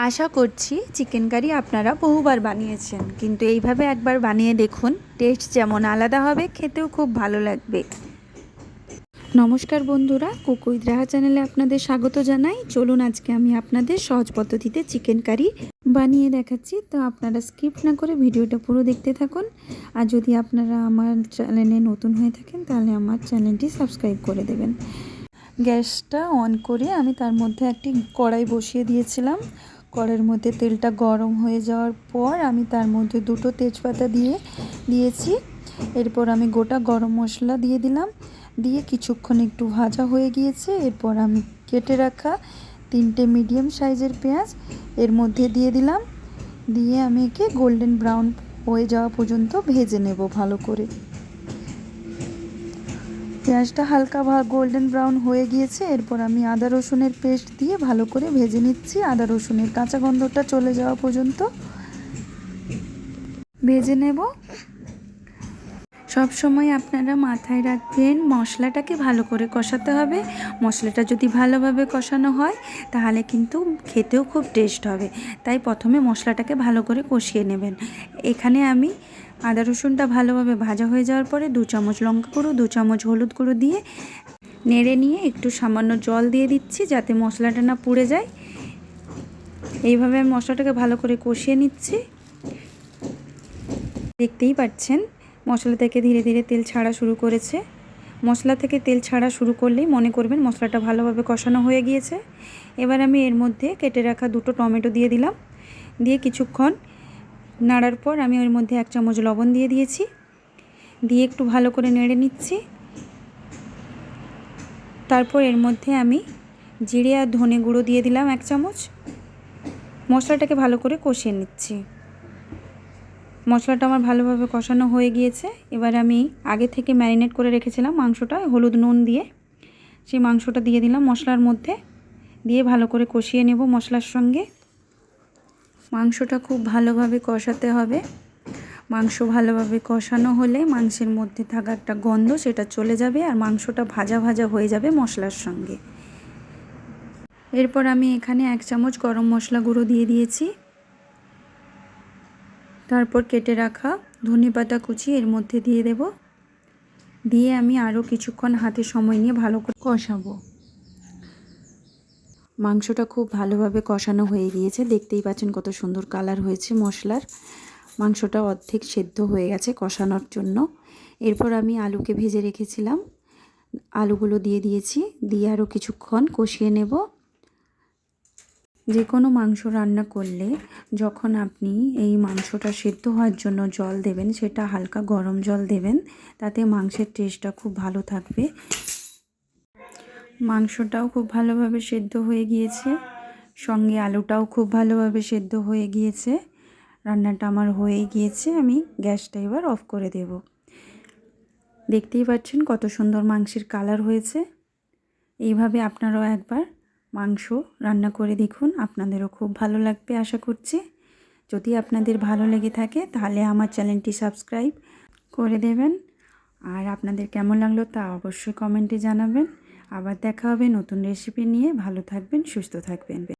আশা করছি chicken curry আপনারা বহুবার বানিয়েছেন, কিন্তু এইভাবে একবার বানিয়ে দেখুন। টেস্ট যেমন আলাদা হবে, খেতেও খুব ভালো লাগবে। নমস্কার বন্ধুরা, কুক উইথ রাহা চ্যানেলে আপনাদের স্বাগত জানাই। চলুন আজকে আমি আপনাদের সহজ পদ্ধতিতে চিকেন কারি বানিয়ে দেখাচ্ছি। তো আপনারা স্কিপ না করে ভিডিওটা পুরো দেখতে থাকুন। আর যদি আপনারা আমার চ্যানেলে নতুন হয়ে থাকেন তাহলে আমার চ্যানেলটি সাবস্ক্রাইব করে দেবেন। গ্যাসটা অন করে আমি তার মধ্যে একটি কড়াই বসিয়ে দিয়েছিলাম। কড়াইয়ের মধ্যে তেলটা গরম হয়ে যাওয়ার পর আমি তার মধ্যে দুটো তেজপাতা দিয়েছি। এরপর আমি গোটা গরম মশলা দিয়ে দিলাম। দিয়ে কিছুক্ষণ একটু ভাজা হয়ে গিয়েছে। এরপর আমি কেটে রাখা 3টে মিডিয়াম সাইজের পেঁয়াজ এর মধ্যে দিয়ে দিলাম। দিয়ে আমি একে গোল্ডেন ব্রাউন হয়ে যাওয়া পর্যন্ত ভেজে নেব ভালো করে। পেঁয়াজটা হালকা গোল্ডেন ব্রাউন হয়ে গিয়েছে। এরপর আমি আদা রসুনের পেস্ট দিয়ে ভালো করে ভেজে নিচ্ছি। আদা রসুনের কাঁচা গন্ধটা চলে যাওয়া পর্যন্ত ভেজে নেব। সব সময় আপনারা মাথায় রাখবেন মশলাটাকে ভালো করে কষাতে হবে। মশলাটা যদি ভালোভাবে কষানো হয় তাহলে কিন্তু খেতেও খুব টেস্ট হবে। তাই প্রথমে মশলাটাকে ভালো করে কষিয়ে নেবেন। এখানে আমি আদা রসুনটা ভালোভাবে ভাজা হয়ে যাওয়ার পরে 2 চামচ লঙ্কা গুঁড়ো, 2 চামচ হলুদ গুঁড়ো দিয়ে নেড়ে নিয়ে একটু সামান্য জল দিয়ে দিচ্ছি যাতে মশলাটা না পুড়ে যায়। এইভাবে আমি মশলাটাকে ভালো করে কষিয়ে নিচ্ছি। দেখতেই পাচ্ছেন মশলা থেকে ধীরে ধীরে তেল ছাড়া শুরু করেছে। মশলা থেকে তেল ছাড়া শুরু করলেই মনে করবেন মশলাটা ভালোভাবে কষানো হয়ে গিয়েছে। এবার আমি এর মধ্যে কেটে রাখা 2টো টমেটো দিয়ে দিলাম। দিয়ে কিছুক্ষণ নাড়ার পর আমি এর মধ্যে 1 চামচ লবণ দিয়ে দিয়েছি। দিয়ে একটু ভালো করে নেড়ে নিচ্ছি। তারপর এর মধ্যে আমি জিরে আর ধনে গুঁড়ো দিয়ে দিলাম 1 চামচ। মশলাটাকে ভালো করে কষিয়ে নিচ্ছি। মশলাটা আমার ভালোভাবে কষানো হয়ে গিয়েছে। এবার আমি আগে থেকে ম্যারিনেট করে রেখেছিলাম মাংসটা হলুদ নুন দিয়ে, সেই মাংসটা দিয়ে দিলাম মশলার মধ্যে। দিয়ে ভালো করে কষিয়ে নেব মশলার সঙ্গে। মাংসটা খুব ভালোভাবে কষাতে হবে। মাংস ভালোভাবে কষানো হলে মাংসের মধ্যে থাকা একটা গন্ধ সেটা চলে যাবে আর মাংসটা ভাজা ভাজা হয়ে যাবে মশলার সঙ্গে। এরপর আমি এখানে 1 চামচ গরম মশলা গুঁড়ো দিয়ে দিয়েছি। তারপর কেটে রাখা ধনেপাতা কুচি এর মধ্যে দিয়ে দেব। দিয়ে আমি আরও কিছুক্ষণ হাতে সময় নিয়ে ভালো করে কষাবো। মাংসটা খুব ভালোভাবে কষানো হয়ে গিয়েছে। দেখতেই পাচ্ছেন কত সুন্দর কালার হয়েছে মশলার। মাংসটা অর্ধেক সেদ্ধ হয়ে গেছে কষানোর জন্য। এরপর আমি আলুকে ভেজে রেখেছিলাম, আলুগুলো দিয়ে দিয়েছি। দিয়ে আরও কিছুক্ষণ কষিয়ে নেব। যে কোনো মাংস রান্না করলে যখন আপনি এই মাংসটা সেদ্ধ হওয়ার জন্য জল দেবেন সেটা হালকা গরম জল দেবেন, তাতে মাংসের টেস্টটা খুব ভালো থাকবে। মাংসটাও খুব ভালোভাবে সেদ্ধ হয়ে গিয়েছে, সঙ্গে আলুটাও খুব ভালোভাবে সেদ্ধ হয়ে গিয়েছে। রান্নাটা আমার হয়ে গিয়েছে। আমি গ্যাসটা এবার অফ করে দেব। দেখতেই পাচ্ছেন কত সুন্দর মাংসের কালার হয়েছে। এইভাবে আপনারাও একবার মাংস রান্না করে দেখুন, আপনাদেরও খুব ভালো লাগবে আশা করছি। যদি আপনাদের ভালো লেগে থাকে তাহলে আমার চ্যানেলটি সাবস্ক্রাইব করে দেবেন। আর আপনাদের কেমন লাগলো তা অবশ্যই কমেন্টে জানাবেন। আবার দেখা হবে নতুন রেসিপি নিয়ে। ভালো থাকবেন, সুস্থ থাকবেন।